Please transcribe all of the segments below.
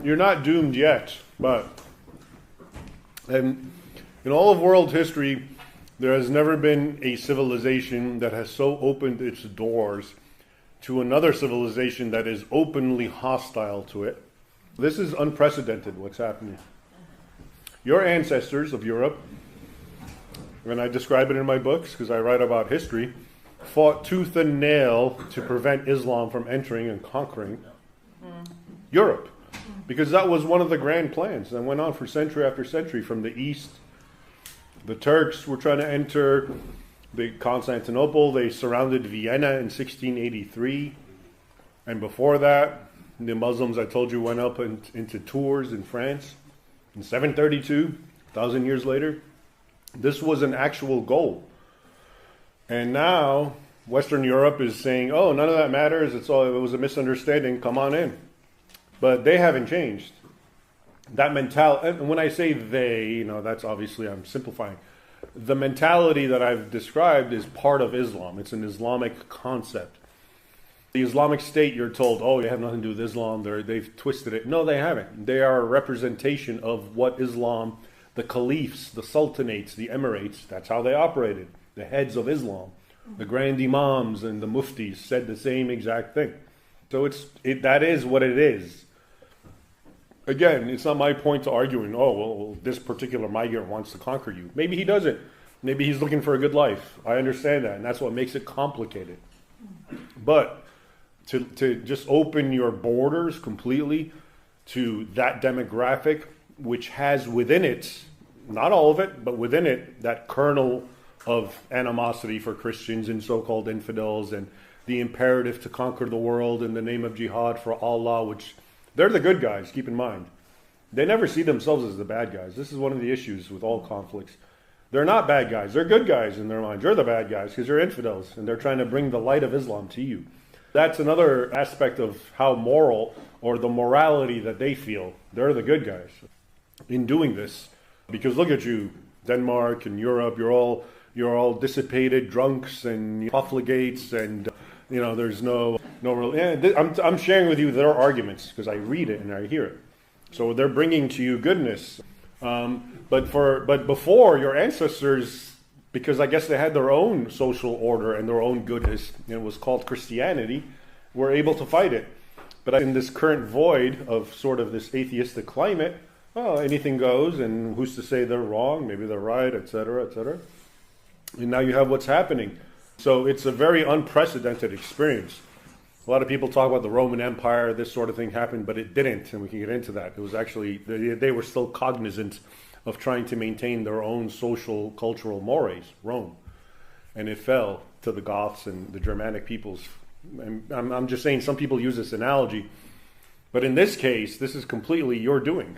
you're not doomed yet, but and in all of world history, there has never been a civilization that has so opened its doors to another civilization that is openly hostile to it. This is unprecedented, what's happening. Your ancestors of Europe, and I describe it in my books because I write about history, fought tooth and nail to prevent Islam from entering and conquering Europe. Because that was one of the grand plans that went on for century after century from the east. The Turks were trying to enter Constantinople. They surrounded Vienna in 1683. And before that, the Muslims, I told you, went up into Tours in France in 732, 1,000 years later. This was an actual goal. And now Western Europe is saying, oh, none of that matters. It was a misunderstanding. Come on in. But they haven't changed. That mentality, and when I say they, that's obviously, I'm simplifying. The mentality that I've described is part of Islam. It's an Islamic concept. The Islamic State, you're told, oh, they have nothing to do with Islam. They've twisted it. No, they haven't. They are a representation of what Islam, the caliphs, the sultanates, the emirates, that's how they operated. The heads of Islam, the grand imams and the muftis said the same exact thing. So that is what it is. Again, it's not my point to arguing, oh, well, this particular migrant wants to conquer you. Maybe he doesn't. Maybe he's looking for a good life. I understand that, and that's what makes it complicated. But to just open your borders completely to that demographic, which has within it, not all of it, but within it, that kernel of animosity for Christians and so-called infidels and the imperative to conquer the world in the name of jihad for Allah, which they're the good guys, keep in mind. They never see themselves as the bad guys. This is one of the issues with all conflicts. They're not bad guys. They're good guys in their minds. You're the bad guys because you're infidels, and they're trying to bring the light of Islam to you. That's another aspect of how moral, or the morality that they feel. They're the good guys in doing this. Because look at you, Denmark and Europe, you're all dissipated drunks and profligates, and there's no real. I'm sharing with you their arguments because I read it and I hear it. So they're bringing to you goodness. But before, your ancestors, because I guess they had their own social order and their own goodness, and it was called Christianity, were able to fight it. But in this current void of sort of this atheistic climate, anything goes, and who's to say they're wrong? Maybe they're right, etc., etc. And now you have what's happening. So it's a very unprecedented experience. A lot of people talk about the Roman Empire, this sort of thing happened, but it didn't, and we can get into that. It was actually, they were still cognizant of trying to maintain their own social, cultural mores, Rome. And it fell to the Goths and the Germanic peoples. And I'm just saying, some people use this analogy, but in this case, this is completely your doing.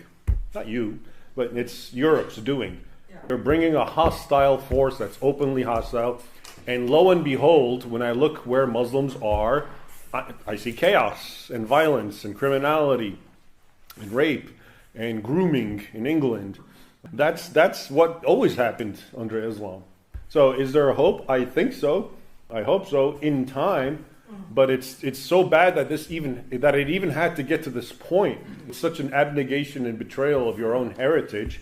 Not you, but it's Europe's doing. They're bringing a hostile force that's openly hostile. And lo and behold, when I look where Muslims are, I see chaos and violence and criminality and rape and grooming in England. That's what always happened under Islam. So is there a hope? I think so. I hope so in time. But it's so bad that it even had to get to this point. It's such an abnegation and betrayal of your own heritage,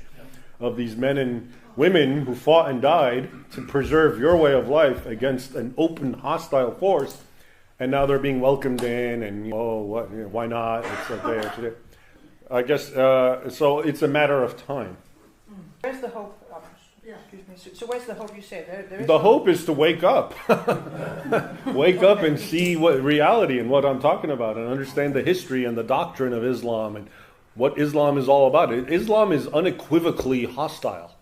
of these men and women who fought and died to preserve your way of life against an open, hostile force, and now they're being welcomed in, and why not? It's okay. I guess so. It's a matter of time. Where's the hope? Excuse me. So where's the hope? You said the hope is to wake up, wake up and see what reality and what I'm talking about, and understand the history and the doctrine of Islam and what Islam is all about. Islam is unequivocally hostile.